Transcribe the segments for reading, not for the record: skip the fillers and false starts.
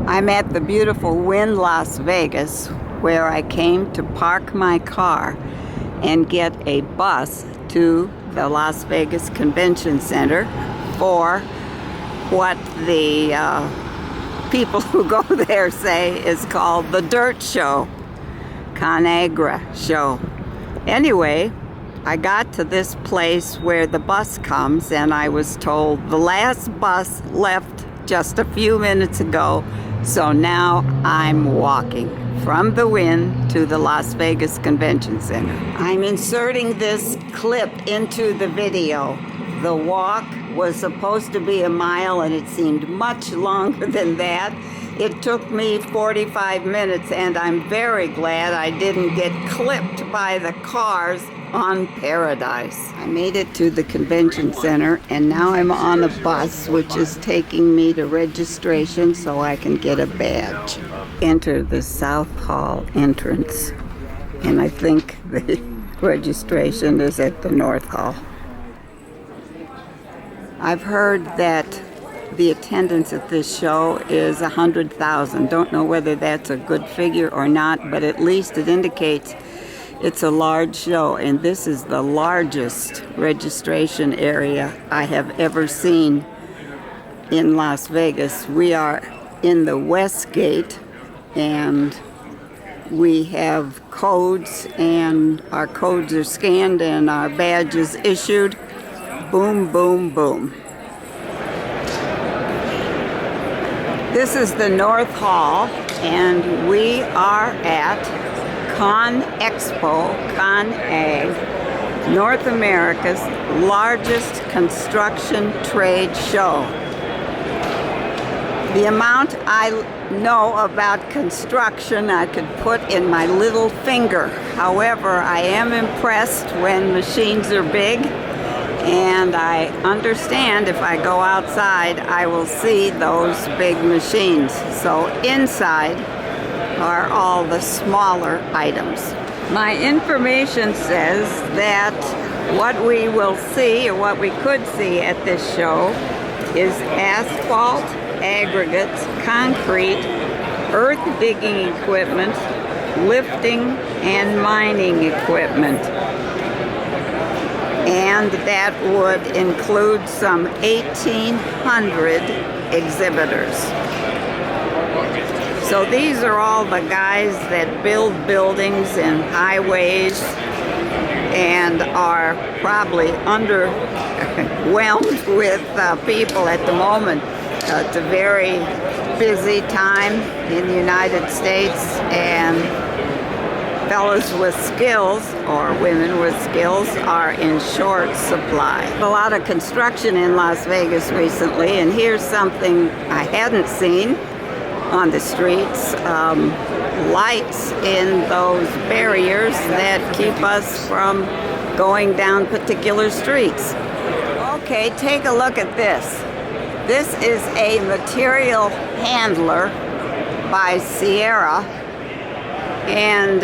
I'm at the beautiful Wynn Las Vegas, where I came to park my car and get a bus to the Las Vegas Convention Center for what the people who go there say is called the Dirt Show, CONAGG show. Anyway, I got to this place where the bus comes, and I was told the last bus left just a few minutes ago, so now I'm walking from the Wynn to the Las Vegas Convention Center. I'm inserting this clip into the video. The walk was supposed to be a mile, and it seemed much longer than that. It took me 45 minutes, and I'm very glad I didn't get clipped by the cars on Paradise. I made it to the convention center, and now I'm on a bus which is taking me to registration so I can get a badge. Enter the South Hall entrance, and I think the registration is at the North Hall. I've heard that the attendance at this show is 100,000. Don't know whether that's a good figure or not, but at least it indicates it's a large show, and this is the largest registration area I have ever seen in Las Vegas. We are in the West Gate, and we have codes, and our codes are scanned and our badges issued. Boom, boom, boom. This is the North Hall, and we are at CONEXPO-CONAGG, North America's largest construction trade show. The amount I know about construction I could put in my little finger. However, I am impressed when machines are big, and I understand if I go outside, I will see those big machines. So inside are all the smaller items. My information says that what we will see, or what we could see at this show, is asphalt, aggregates, concrete, earth digging equipment, lifting, and mining equipment. And that would include some 1,800 exhibitors. So these are all the guys that build buildings and highways and are probably underwhelmed with people at the moment. It's a very busy time in the United States, and fellas with skills, or women with skills, are in short supply. A lot of construction in Las Vegas recently, and here's something I hadn't seen on the streets. Lights in those barriers that keep us from going down particular streets. Okay, take a look at this. This is a material handler by Sierra, and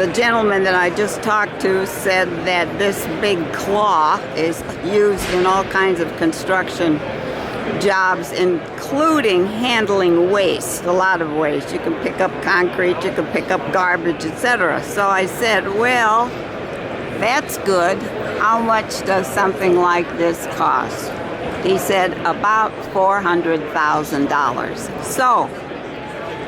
the gentleman that I just talked to said that this big claw is used in all kinds of construction jobs, including handling waste, a lot of waste. You can pick up concrete, you can pick up garbage, etc. So I said, well, that's good. How much does something like this cost? He said about $400,000. So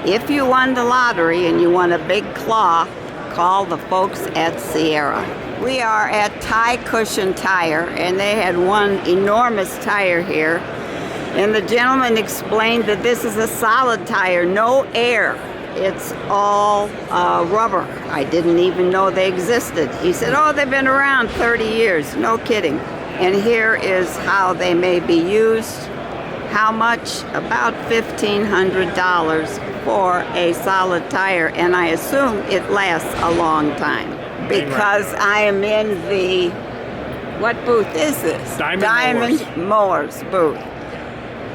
if you won the lottery and you want a big claw, call the folks at Sierra. We are at Tie Cushion Tire, and they had one enormous tire here. And the gentleman explained that this is a solid tire, no air. It's all rubber. I didn't even know they existed. He said, oh, they've been around 30 years. No kidding. And here is how they may be used. How much? About $1,500 for a solid tire. And I assume it lasts a long time, because I am in the, what booth is this? Diamond Mowers booth.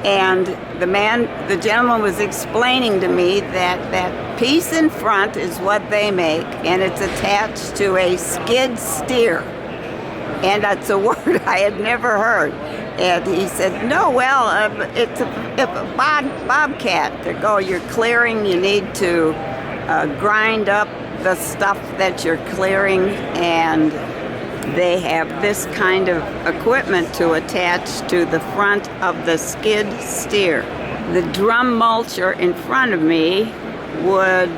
And the gentleman was explaining to me that that piece in front is what they make, and it's attached to a skid steer. And that's a word I had never heard. And he said, no, well, it's a bobcat. They go, you're clearing, you need to grind up the stuff that you're clearing, and they have this kind of equipment to attach to the front of the skid steer. The drum mulcher in front of me would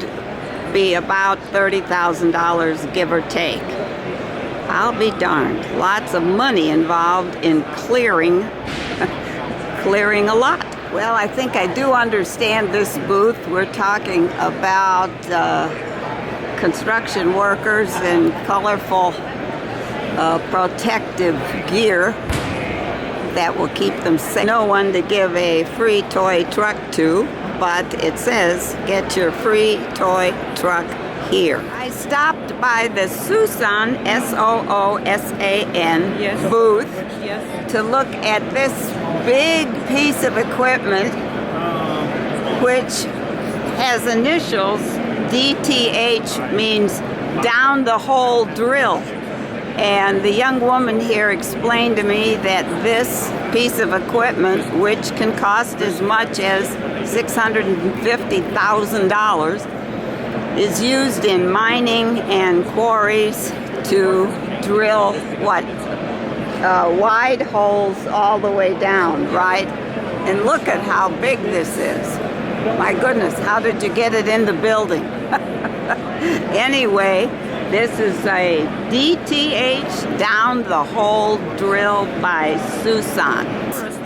be about $30,000, give or take. I'll be darned. Lots of money involved in clearing a lot. Well, I think I do understand this booth. We're talking about construction workers in colorful protective gear that will keep them safe. No one to give a free toy truck to, but it says get your free toy truck here. I stopped by the Soosan, S-O-O-S-A-N, yes, booth, yes, to look at this big piece of equipment which has initials. DTH means down the hole drill. And the young woman here explained to me that this piece of equipment, which can cost as much as $650,000, is used in mining and quarries to drill wide holes all the way down, right? And look at how big this is. My goodness, how did you get it in the building? Anyway, this is a DTH down the hole drill by Soosan.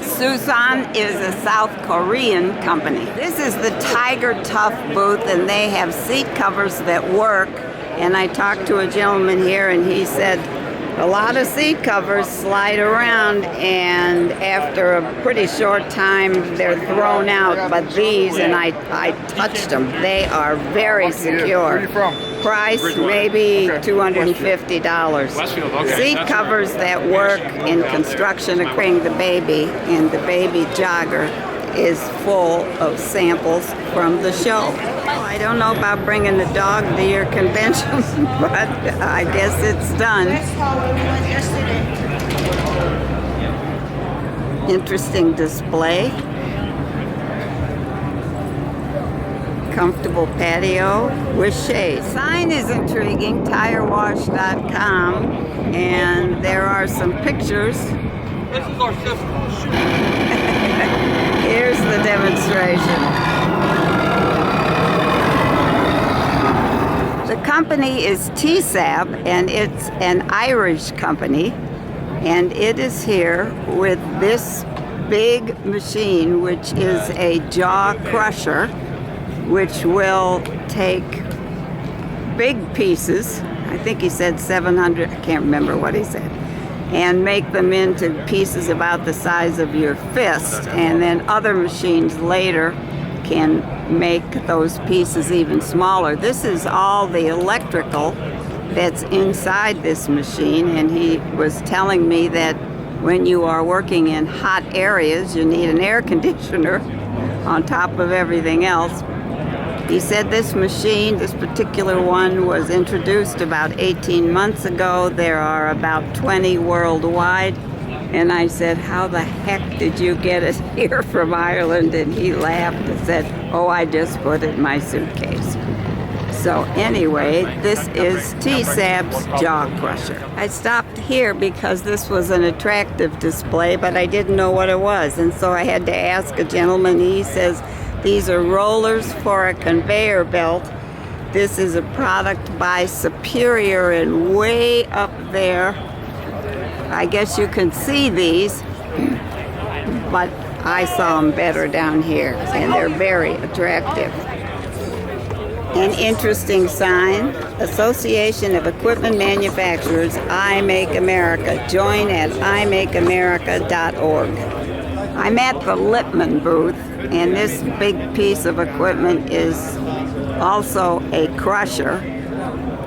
Soosan is a South Korean company. This is the Tiger Tough booth, and they have seat covers that work. And I talked to a gentleman here, and he said a lot of seat covers slide around, and after a pretty short time they're thrown out. But these, and I touched them, they are very secure. Where are you from? Price maybe $250. Seat covers that work in construction, bring the baby, and the baby jogger is full of samples from the show. I don't know about bringing the dog to your convention, but I guess it's done. Interesting display. Comfortable patio with shade. Sign is intriguing, tirewash.com, and there are some pictures. This is our system. Here's the demonstration. The company is TSAB, and it's an Irish company, and it is here with this big machine, which is a jaw crusher, which will take big pieces, I think he said 700, I can't remember what he said, and make them into pieces about the size of your fist. And then other machines later can make those pieces even smaller. This is all the electrical that's inside this machine, and he was telling me that when you are working in hot areas, you need an air conditioner on top of everything else. He said this machine, this particular one, was introduced about 18 months ago. There are about 20 worldwide. And I said, how the heck did you get it here from Ireland? And he laughed and said, oh, I just put it in my suitcase. So anyway, this is TSAB's jaw crusher. I stopped here because this was an attractive display, but I didn't know what it was. And so I had to ask a gentleman. He says, these are rollers for a conveyor belt. This is a product by Superior, and way up there, I guess you can see these, but I saw them better down here, and they're very attractive. An interesting sign, Association of Equipment Manufacturers, I Make America. Join at imakeamerica.org. I'm at the Lippman booth, and this big piece of equipment is also a crusher.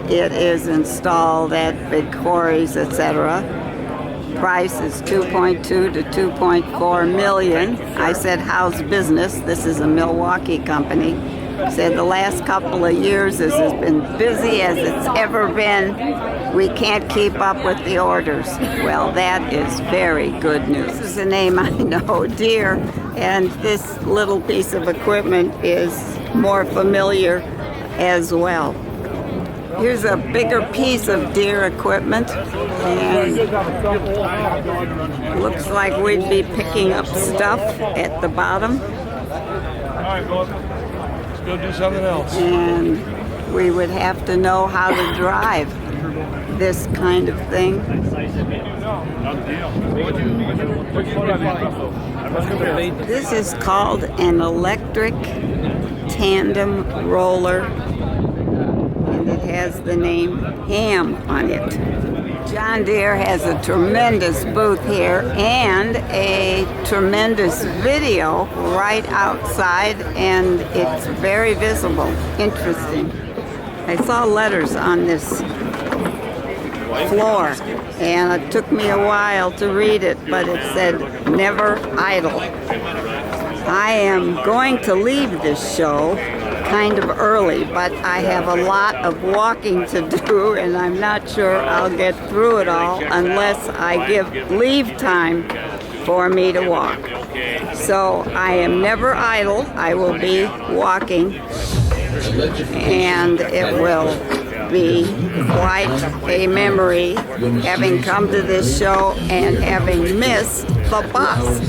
It is installed at big quarries, etc. Price is $2.2 to $2.4 million. I said, how's business? This is a Milwaukee company. Said the last couple of years this has been busy as it's ever been. We can't keep up with the orders. Well, that is very good news. This is a name I know, deer, and this little piece of equipment is more familiar as well. Here's a bigger piece of deer equipment, and looks like we'd be picking up stuff at the bottom. All right, well, let's go do something else. And we would have to know how to drive this kind of thing. This is called an electric tandem roller, and it has the name HAM on it. John Deere has a tremendous booth here and a tremendous video right outside, and it's very visible. Interesting. I saw letters on this floor, and it took me a while to read it, but it said, "Never idle." I am going to leave this show kind of early, but I have a lot of walking to do, and I'm not sure I'll get through it all unless I give leave time for me to walk. So I am never idle. I will be walking, and it will be quite a memory having come to this show and having missed the bus.